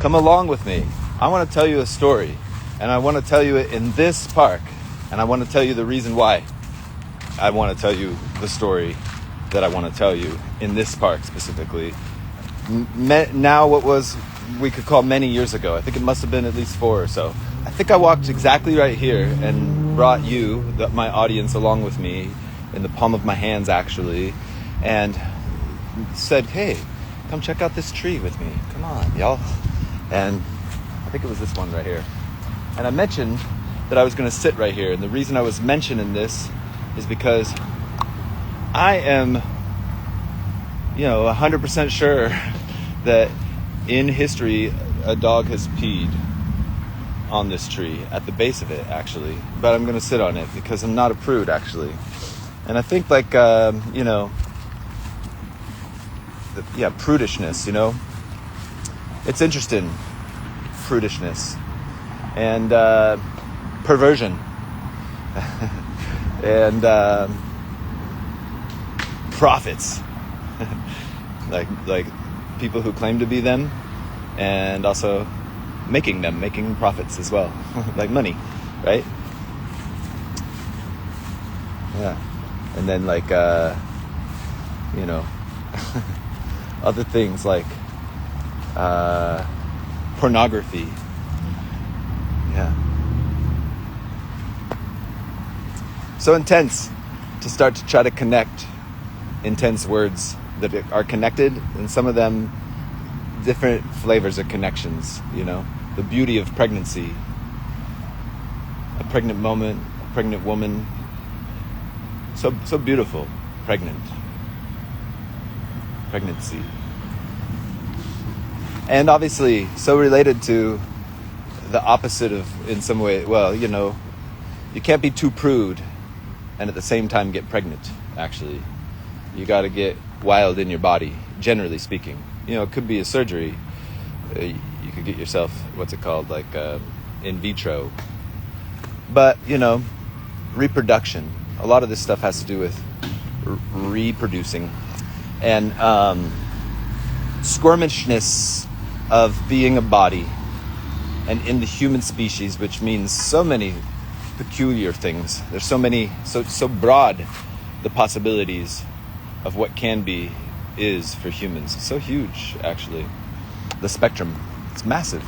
Come along with me. I want to tell you a story, and I want to tell you it in this park, and I want to tell you the reason why I want to tell you the story that I want to tell you in this park specifically. Now what was we could call many years ago. I think it must have been at least 4 or so. I think I walked exactly right here and brought you, my audience, along with me in the palm of my hands, actually, and said, hey, come check out this tree with me. Come on, y'all. And I think it was this one right here. And I mentioned that I was going to sit right here. And the reason I was mentioning this is because I am, 100% sure that in history, a dog has peed on this tree, at the base of it, actually. But I'm going to sit on it because I'm not a prude, actually. And I think, prudishness, It's interesting, prudishness. And perversion. And prophets. like people who claim to be them, and also making profits as well. Like money, right? Yeah. And then other things like pornography. Yeah. So intense to start to try to connect intense words that are connected, and some of them different flavors of connections, the beauty of pregnancy, a pregnant moment, a pregnant woman, so beautiful, pregnancy, and obviously so related to the opposite of, in some way, you can't be too prude and at the same time get pregnant. Actually, you got to get wild in your body, generally speaking. It could be a surgery. You could get yourself, what's it called, in vitro. But, reproduction. A lot of this stuff has to do with reproducing. And squirmishness of being a body. And in the human species, which means so many peculiar things. There's so many, so broad, the possibilities of what can be, is for humans. It's so huge, actually. The spectrum, it's massive.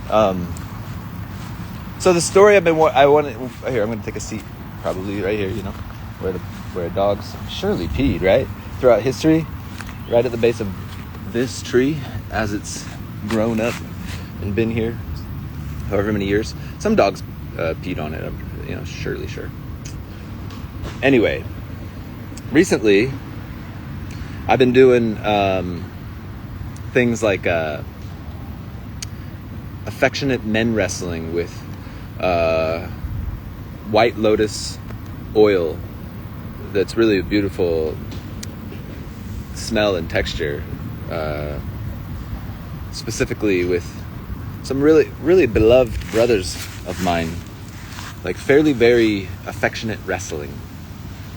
So the story here, I'm going to take a seat, probably right here, where dogs surely peed, right? Throughout history, right at the base of this tree, as it's grown up and been here however many years. Some dogs peed on it, I'm surely sure. Anyway, recently I've been doing things like affectionate men wrestling with white lotus oil that's really a beautiful smell and texture, specifically with some really, really beloved brothers of mine, like fairly very affectionate wrestling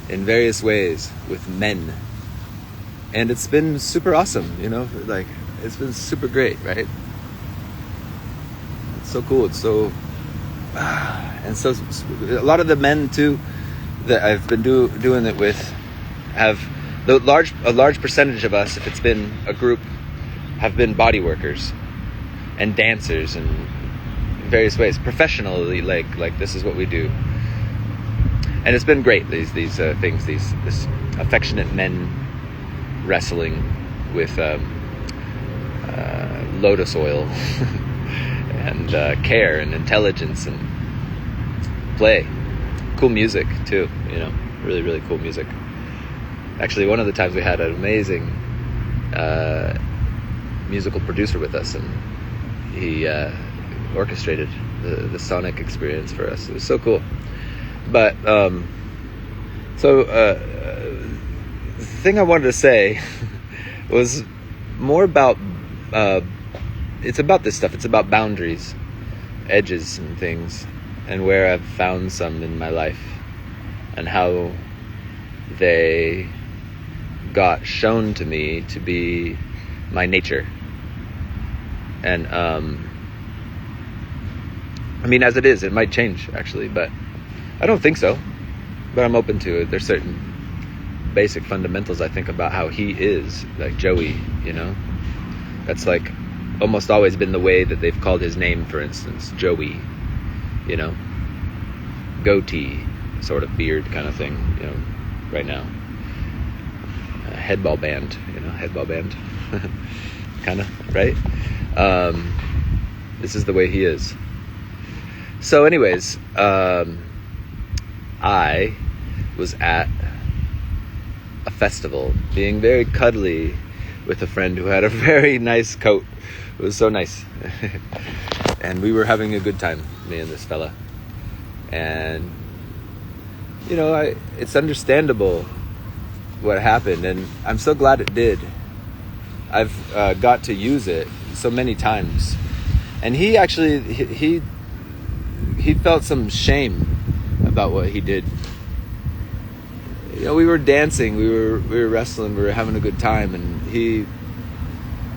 in various ways with men. And it's been super awesome, it's been super great, right? It's so cool. It's so, and so a lot of the men too that I've been doing it with have a large percentage of us, if it's been a group, have been body workers and dancers and in various ways, professionally, like this is what we do. And it's been great, these things, this affectionate men wrestling with lotus oil and care and intelligence and play. Cool music too, really, really cool music. Actually, one of the times we had an amazing musical producer with us, and he orchestrated the sonic experience for us. It was so cool. But the thing I wanted to say was more about it's about this stuff. It's about boundaries, edges and things, and where I've found some in my life and how they got shown to me to be my nature. And I mean, as it is, it might change actually, but I don't think so. But I'm open to it. There's certain basic fundamentals I think about how he is, like Joey, you know. That's like almost always been the way that they've called his name, for instance, Joey, you know. Goatee, sort of beard kind of thing, you know, right now. Headball band, you know, headball band. Kind of, right? This is the way he is. So anyways, I was at a festival being very cuddly with a friend who had a very nice coat. It was so nice. And we were having a good time, me and this fella. And, you know, it's understandable what happened, and I'm so glad it did. I've got to use it so many times. And he actually, he felt some shame about what he did. You know, we were dancing, we were wrestling, we were having a good time, and he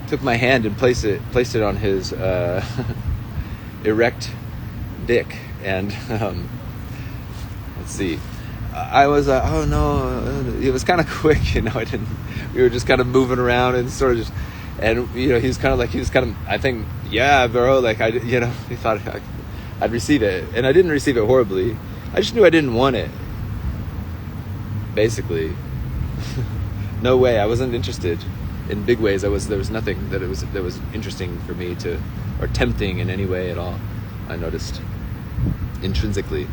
took my hand and placed it on his erect dick. And let's see, I was oh no, it was kind of quick, you know. We were just kind of moving around and sort of just, and you know, he was kind of I think, yeah bro, like you know, he thought I'd receive it, and I didn't receive it horribly. I just knew I didn't want it, basically. No way, I wasn't interested in big ways. There was nothing that was interesting for me to, or tempting in any way at all, I noticed intrinsically.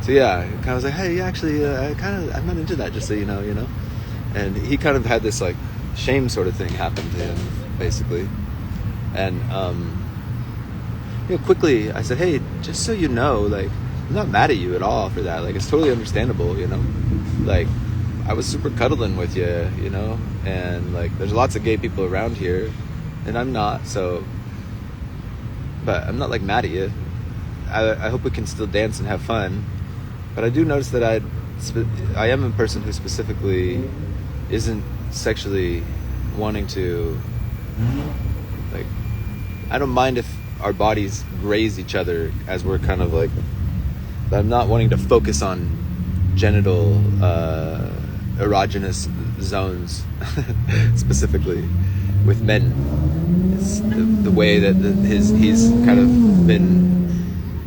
So yeah, I kind of was like, hey, actually, I'm not into that, just so you know. And he kind of had this like shame sort of thing happen to him, basically. And you know, quickly I said, hey, just so you know, like, I'm not mad at you at all for that. Like, it's totally understandable, you know. Like, I was super cuddling with you, you know, and like, there's lots of gay people around here, and I'm not, so, but I'm not like mad at you. I hope we can still dance and have fun, but I do notice that I am a person who specifically isn't sexually wanting to, like, I don't mind if our bodies graze each other as we're kind of like, but I'm not wanting to focus on genital erogenous zones specifically with men. It's the way that he's kind of been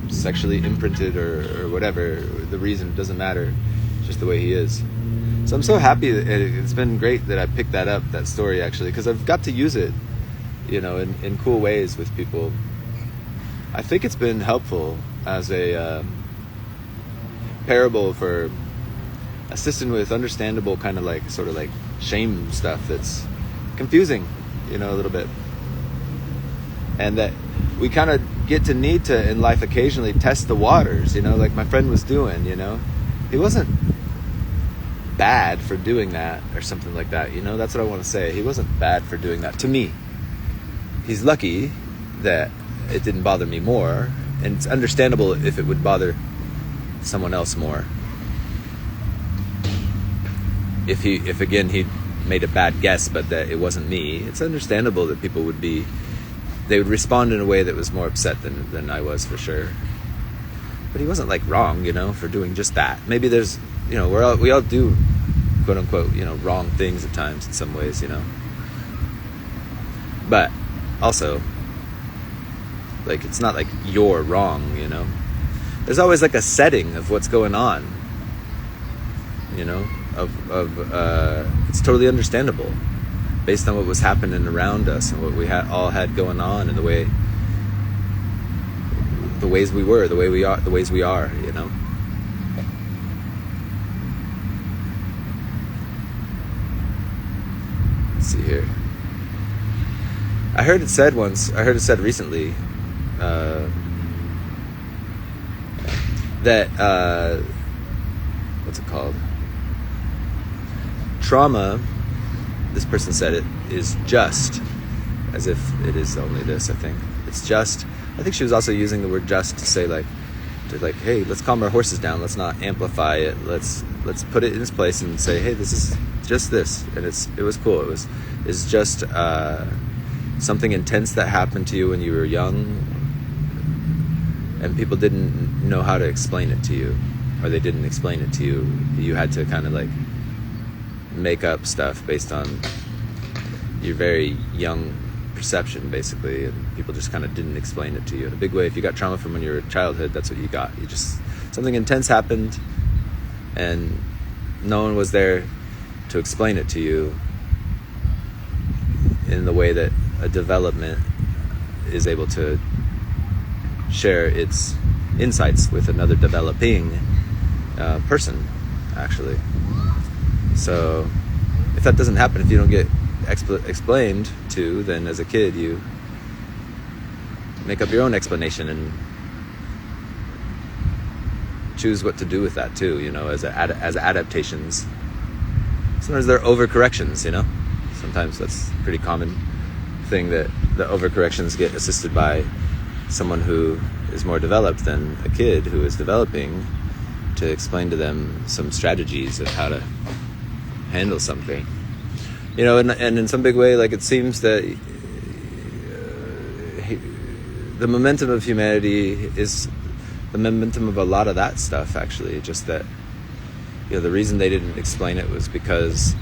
sexually imprinted or whatever. The reason doesn't matter. It's just the way he is. So I'm so happy that it's been great that I picked that story actually, because I've got to use it, you know, in cool ways with people. I think it's been helpful as a parable for assisting with understandable kind of like sort of like shame stuff that's confusing, you know, a little bit, and that we kind of get to need to in life occasionally test the waters, you know, like my friend was doing. You know, he wasn't bad for doing that or something like that, you know. That's what I want to say. He wasn't bad for doing that to me. He's lucky that it didn't bother me more, and it's understandable if it would bother someone else more. If again he made a bad guess, but that it wasn't me, it's understandable that people would respond in a way that was more upset than I was, for sure. But he wasn't like wrong, you know, for doing just that. Maybe there's, you know, we all do, quote unquote, you know, wrong things at times in some ways, you know. But also, like, it's not like you're wrong, you know. There's always like a setting of what's going on, you know, it's totally understandable based on what was happening around us and what we all had going on, and the ways we were, the ways we are, you know. Let's see here. I heard it said recently, that, what's it called? Trauma, this person said it, is just, as if it is only this, I think. It's just, I think she was also using the word just to say like, hey, let's calm our horses down, let's not amplify it, let's put it in its place and say, hey, this is just this, and it was cool, it's just something intense that happened to you when you were young, and people didn't know how to explain it to you, or they didn't explain it to you. You had to kind of like make up stuff based on your very young perception, basically, and people just kind of didn't explain it to you in a big way. If you got trauma from when you were a childhood, that's what you got. You just, something intense happened and no one was there to explain it to you in the way that a development is able to share its insights with another developing person, actually. So if that doesn't happen, if you don't get explained to, then as a kid you make up your own explanation and choose what to do with that too, as adaptations. Sometimes they're overcorrections, sometimes that's a pretty common thing, that the overcorrections get assisted by someone who is more developed than a kid who is developing, to explain to them some strategies of how to handle something. And in some big way, like, it seems that the momentum of humanity is the momentum of a lot of that stuff, actually. Just that, the reason they didn't explain it was because,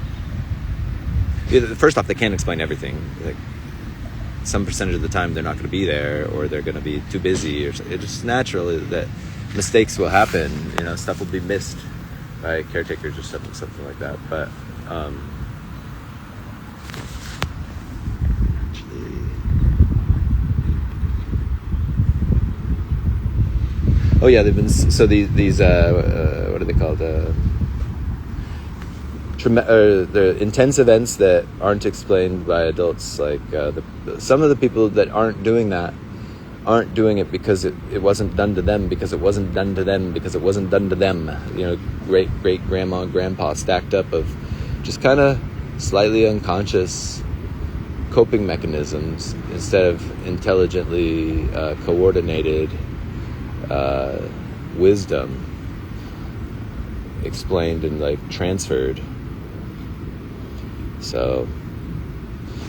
first off, they can't explain everything. Like, some percentage of the time they're not going to be there, or they're going to be too busy, or it's just natural that mistakes will happen. Stuff will be missed by caretakers or something like that. But oh yeah, they've been, so these what are they called? The intense events that aren't explained by adults, like some of the people that aren't doing that aren't doing it because it wasn't done to them, because it wasn't done to them, because it wasn't done to them. Great grandma and grandpa stacked up of just kind of slightly unconscious coping mechanisms instead of intelligently coordinated wisdom explained and like transferred. So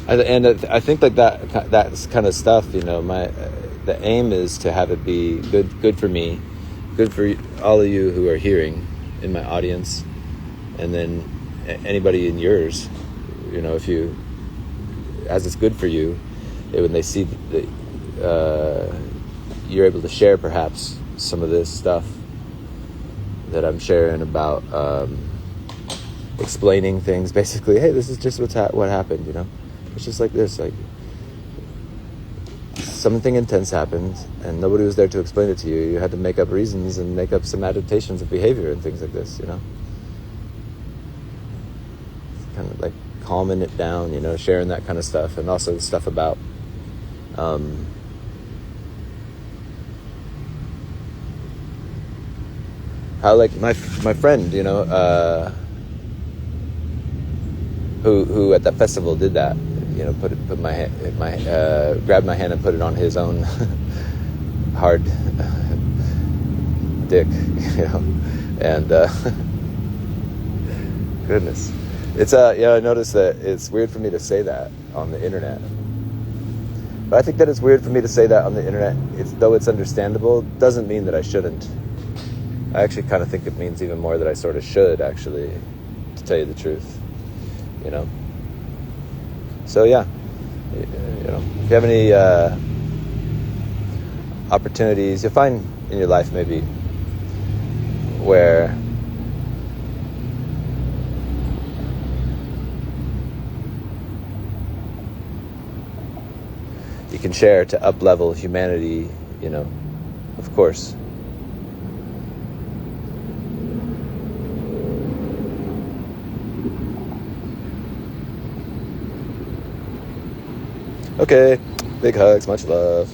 I think like that's kind of stuff, the aim is to have it be good for me, good for all of you who are hearing in my audience, and then anybody in yours, if you, as it's good for you, when they see that you're able to share perhaps some of this stuff that I'm sharing about, explaining things, basically, hey, this is just what happened, it's just like this, like something intense happened and nobody was there to explain it to you. You had to make up reasons and make up some adaptations of behavior and things like this, It's kind of like calming it down, sharing that kind of stuff, and also the stuff about how, like, my friend, who at that festival did that, grabbed my hand and put it on his own hard dick, and goodness, it's I noticed that it's weird for me to say that on the internet. But I think that it's weird for me to say that on the internet. Though it's understandable, doesn't mean that I shouldn't. I actually kind of think it means even more that I sort of should, actually, to tell you the truth, So yeah, if you have any opportunities, you'll find in your life maybe where you can share to up-level humanity, of course. Okay, big hugs, much love.